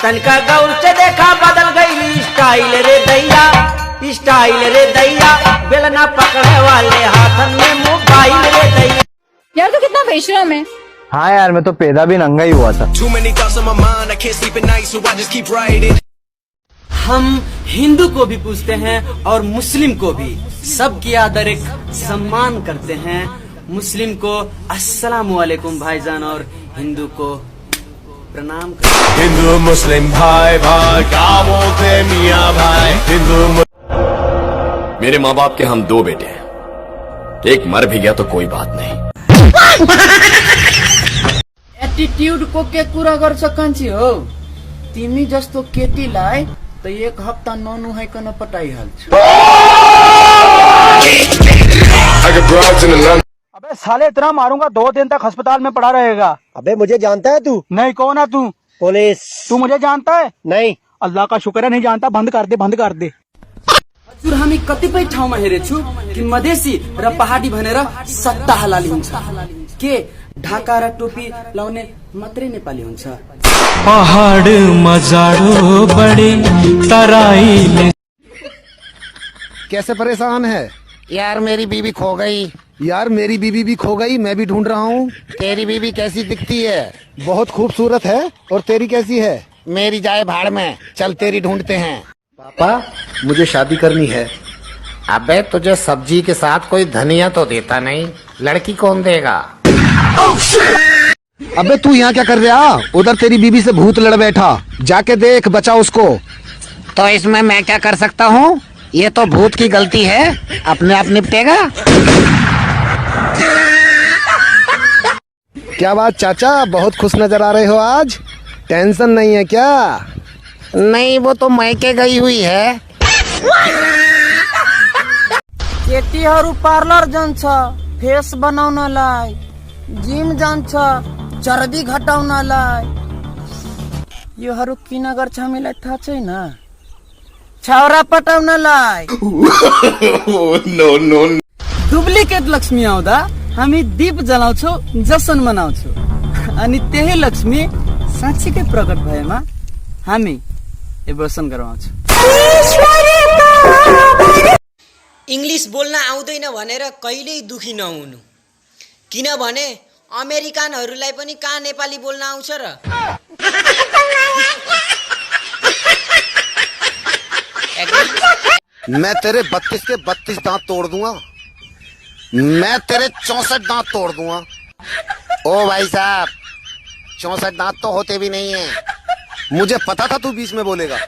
तनका गौर से देखा बदल गई स्टाइल रे दैया, स्टाइल रे दैया, बेलना पकड़े वाले हाथन में मोबाइल रे दैया। यार तो कितना बेशरम है। हाँ यार, मैं तो पैदा भी नंगा ही हुआ था। हम हिंदू को भी पूछते हैं और मुस्लिम को भी, सबकी आदर एक सम्मान करते हैं। मुस्लिम को अस्सलाम वालेकुम भाईजान और हिंदू को प्रणाम करते हैं। हिंदू मुस्लिम भाई भाई क्या बोलते मियाँ भाई। मेरे माँ बाप के हम 2 बेटे हैं, एक मर भी गया तो कोई बात नहीं। एटीट्यूड को के कुरा कर सकन्छ हो। तिमी जस्तो केटीलाई त 1 हप्ता ननुहाइकन पटाइहाल्छ। अबे साले, इतना मारूंगा 2 दिन तक अस्पताल में पड़ा रहेगा। अबे मुझे जानता है तू? नहीं, कौन है तू? पुलिस। तू मुझे जानता है? नहीं। अल्लाह का शुक्र है नहीं जानता। बंद कर दे, बंद कर दे। हजुर, हामी कतिपय ठाउँमा हेरेछु कि मधेसी र पहाडी भनेर सत्ता हलाली हुन्छ, के ढाका र टोपी लाउने मात्रै नेपाली हुन्छ। पहाड़ मजारो बड़े तराई। कैसे परेशान है? यार मेरी बीवी खो गई। यार मेरी बीबी भी खो गई, मैं भी ढूंढ रहा हूँ। तेरी बीवी कैसी दिखती है? बहुत खूबसूरत है। और तेरी कैसी है? मेरी जाए भाड़ में, चल तेरी ढूंढते हैं। पापा, मुझे शादी करनी है। अबे तुझे सब्जी के साथ कोई धनिया तो देता नहीं, लड़की कौन देगा? अबे तू यहाँ क्या कर रहा? उधर तेरी बीबी से भूत लड़ बैठा, जाके देख, बचा उसको। तो इसमें मैं क्या कर सकता हूँ? ये तो भूत की गलती है, अपने आप निपटेगा। क्या बात चाचा, बहुत खुश नजर आ रहे हो आज। टेंशन नहीं है क्या? नहीं, वो तो मैके गई हुई है। केटीहरू पार्लर जान्छ फेस बनाउनलाई, जिम जान्छ चर्बी घटाउनलाई। योहरू किन गर्छ हामीलाई थाहा छैन। छाउरा पटाउनलाई। No no. डुप्लिकेट लक्ष्मी आउँदा हामी दीप जलाउँछौ, जसन मनाउँछौ, अनि त्यही लक्ष्मी साँच्चीकै प्रकट भएमा हामी एबोर्सन गराउँछौ। इंग्लिश बोल्न आउँदैन भनेर कहिल्यै दुखी नहुनु, किनभने अमेरिकनहरूलाई पनि कहाँ नेपाली बोल्न आउँछ र। मैं तेरे 32 के 32 दांत तोड़ दूंगा। मैं तेरे 64 दांत तोड़ दूंगा। ओ भाई साहब, 64 दांत तो होते भी नहीं है। मुझे पता था तू बीच में बोलेगा,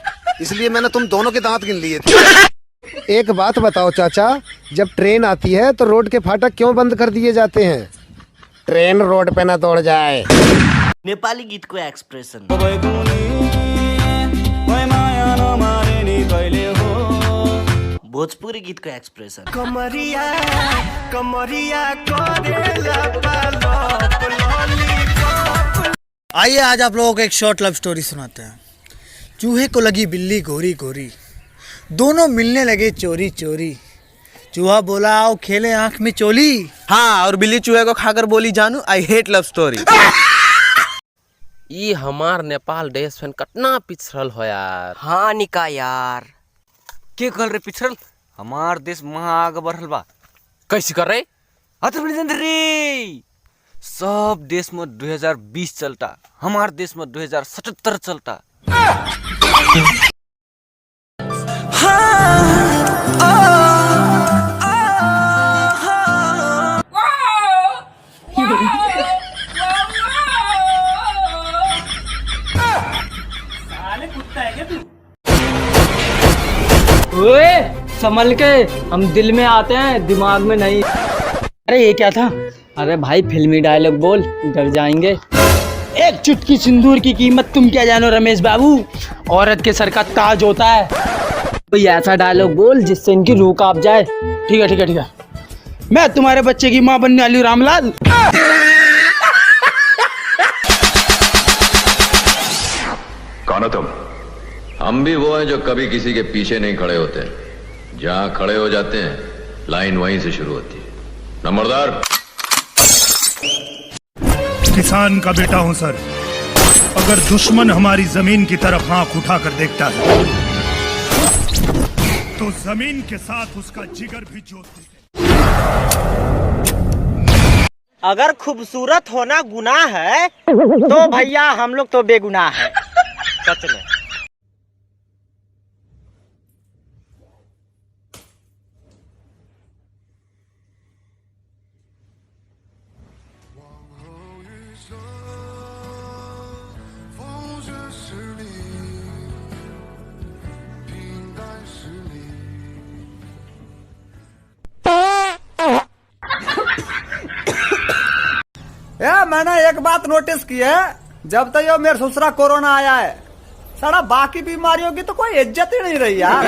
इसलिए मैंने तुम दोनों के दांत गिन लिए थे। एक बात बताओ चाचा, जब ट्रेन आती है तो रोड के फाटक क्यों बंद कर दिए जाते हैं? ट्रेन रोड पे न तोड़ जाए। नेपाली गीत को एक्सप्रेसन। भोजपुरी गीत को एक्सप्रेशन। कमरिया कमरिया आइए आज आप लोगों को एक शॉर्ट लव स्टोरी सुनाते हैं। चूहे को लगी बिल्ली गोरी गोरी, दोनों मिलने लगे चोरी चोरी। चूहा बोला आओ खेले आंख में चोली। हाँ, और बिल्ली चूहे को खाकर बोली जानू आई हेट लव स्टोरी। ये हमार नेपाल देश फैन कतना पिछड़ल हो यार। हाँ निका यार, के कर रहे पिछड़ल? हमार देश महा आगे बढ़ल बा। कैसे कर रहे? रे सब देश में 2020 चलता, हमार देश में 2077 चलता। ओए संभल के, हम दिल में आते हैं दिमाग में नहीं। अरे ये क्या था? अरे भाई फिल्मी डायलॉग बोल, डर जाएंगे। एक चुटकी सिंदूर की कीमत तुम क्या जानो रमेश बाबू, औरत के सर का ताज होता है। कोई ऐसा डायलॉग बोल जिससे इनकी रूह कांप जाए। ठीक है ठीक है ठीक है, मैं तुम्हारे बच्चे की माँ बनने वाली हूँ रामलाल। कौन हो तुम? हम भी वो हैं जो कभी किसी के पीछे नहीं खड़े होते, जहां खड़े हो जाते हैं लाइन वहीं से शुरू होती है। नंबरदार। किसान का बेटा हूं सर। अगर दुश्मन हमारी जमीन की तरफ आंख उठाकर देखता है तो जमीन के साथ उसका जिगर भी जोत देते। अगर खूबसूरत होना गुनाह है तो भैया हम लोग तो बेगुनाह है। सच में। मैंने एक बात नोटिस की है, जब तक ये मेरे ससुरा कोरोना आया है सारा बाकी बीमारियों की तो कोई इज्जत ही नहीं रही यार।